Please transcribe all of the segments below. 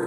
We're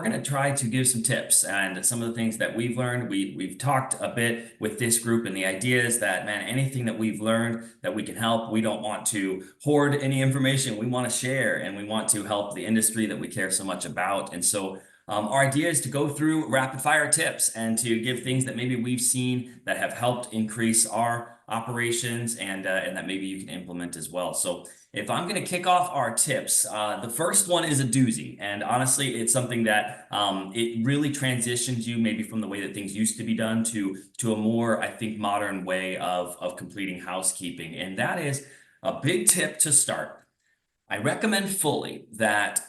gonna try to give some tips and some of the things that we've learned. We've talked a bit with this group, and the idea is that, man, anything that we've learned that we can help, we don't want to hoard any information. We want to share, and we want to help the industry that we care so much about. And so our idea is to go through rapid fire tips and to give things that maybe we've seen that have helped increase our operations and that maybe you can implement as well. So if I'm going to kick off our tips, the first one is a doozy. And honestly, it's something that it really transitions you maybe from the way that things used to be done to a more, I think, modern way of completing housekeeping. And that is a big tip to start. I recommend fully that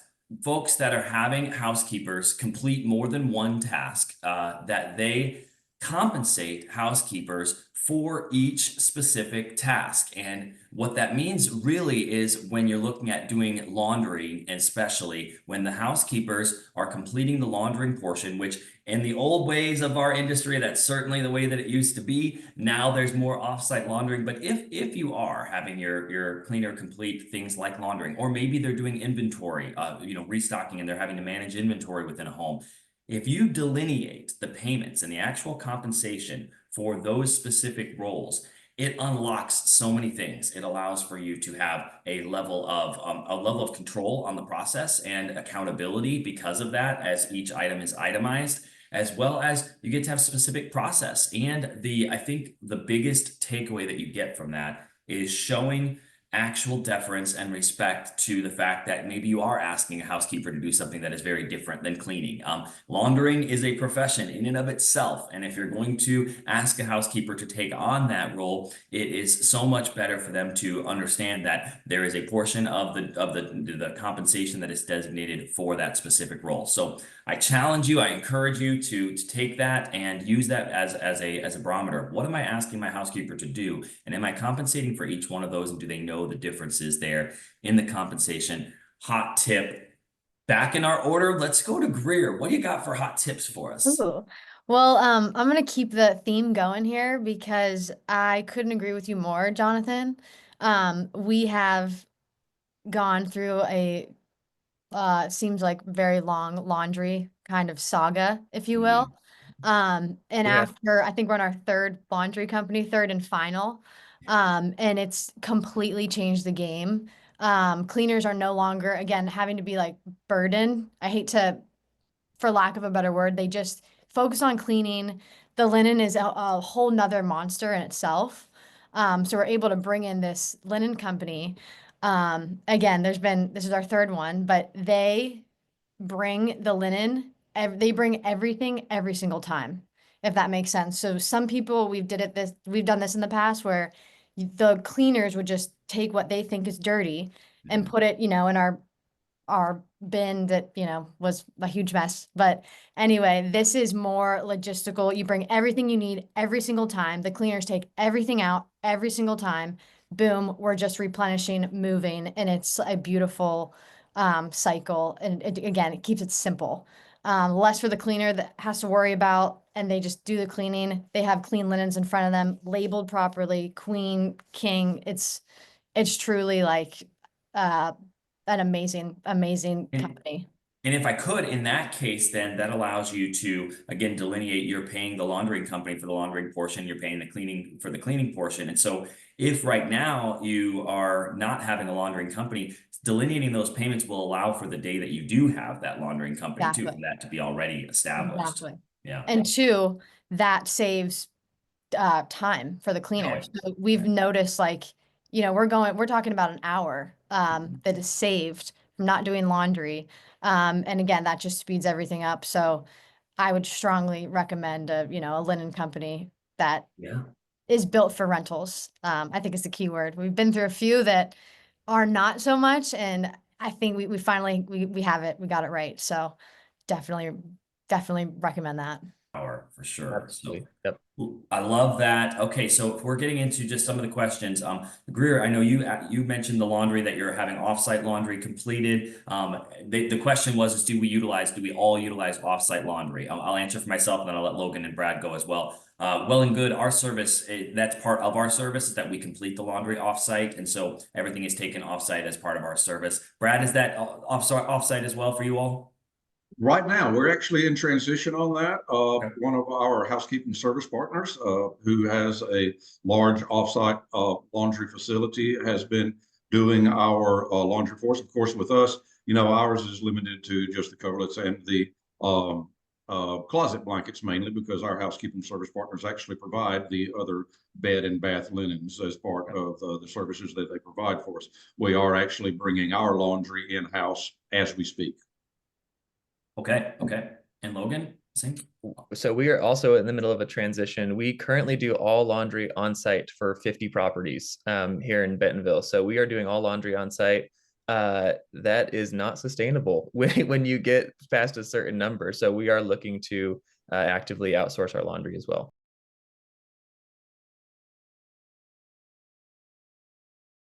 folks that are having housekeepers complete more than one task, that they compensate housekeepers for each specific task. And what that means really is when you're looking at doing laundry, and especially when the housekeepers are completing the laundering portion, which in the old ways of our industry, that's certainly the way that it used to be. Now there's more offsite laundering. But if you are having your cleaner complete things like laundering, or maybe they're doing inventory, restocking, and they're having to manage inventory within a home, if you delineate the payments and the actual compensation for those specific roles, it unlocks so many things. It allows for you to have a level of control on the process and accountability because of that, as each item is itemized, as well as you get to have specific process. And I think the biggest takeaway that you get from that is showing actual deference and respect to the fact that maybe you are asking a housekeeper to do something that is very different than cleaning. Laundering is a profession in and of itself, and if you're going to ask a housekeeper to take on that role, it is so much better for them to understand that there is a portion of the compensation that is designated for that specific role. So I challenge you, I encourage you to take that and use that as a barometer. What am I asking my housekeeper to do? And am I compensating for each one of those? And do they know the differences there in the compensation? Hot tip. Back in our order, let's go to Greer. What do you got for hot tips for us? Ooh. Well, I'm gonna keep the theme going here because I couldn't agree with you more, Jonathan. We have gone through a seems like very long laundry kind of saga, if you will. Mhm. And Yeah. after I think we're on our third laundry company, third and final, and it's completely changed the game. Cleaners are no longer, again, having to be like burdened. I hate to, for lack of a better word, they just focus on cleaning. The linen is a whole nother monster in itself. So we're able to bring in this linen company. Again, this is our third one, but they bring the linen, they bring everything every single time, if that makes sense. So some people, we've done this in the past where the cleaners would just take what they think is dirty and Mhm. put it, in our bin that, was a huge mess. But anyway, this is more logistical. You bring everything you need every single time. The cleaners take everything out every single time. Boom, we're just replenishing, moving, and it's a beautiful cycle. And again, it keeps it simple. Less for the cleaner that has to worry about, and they just do the cleaning. They have clean linens in front of them, labeled properly, queen, king. It's truly like uh an amazing And company. And if I could, in that case, then that allows you to, again, delineate you're paying the laundering company for the laundering portion, you're paying the cleaning for the cleaning portion. And so if right now you are not having a laundering company, delineating those payments will allow for the day that you do have that laundering company too, for Exactly. that to be already established. Exactly. Yeah. And two, that saves time for the Oh, cleaners. So we've noticed like, we're talking about an hour that is saved from not doing laundry. And again, that just speeds everything up. So I would strongly recommend a linen company that yeah. is built for rentals. I think is the key word. We've been through a few that are not so much, and I think we finally we have it. We got it right. So definitely definitely recommend that. Hour for sure. So Absolutely. Yep. I love that. Okay, so if we're getting into just some of the questions, Greer, I know you mentioned the laundry that you're having offsite laundry completed. The question was, is do we all utilize offsite laundry? I'll answer for myself, and then I'll let Logan and Brad go as well. Well and good. Our service, that's part of our service, is that we complete the laundry offsite, and so everything is taken offsite as part of our service. Brad, is that offsite as well for you all? Right now, we're actually in transition on that. Okay. One of our housekeeping service partners, who has a large offsite laundry facility, has been doing our laundry for us. Of course, with us, ours is limited to just the coverlets and the closet blankets mainly, because our housekeeping service partners actually provide the other bed and bath linens as part of the services that they provide for us. We are actually bringing our laundry in-house as we speak. Okay. Okay. And Logan, same. So we are also in the middle of a transition. We currently do all laundry on site for 50 properties here in Bentonville. So we are doing all laundry on site. That is not sustainable when you get past a certain number. So we are looking to actively outsource our laundry as well.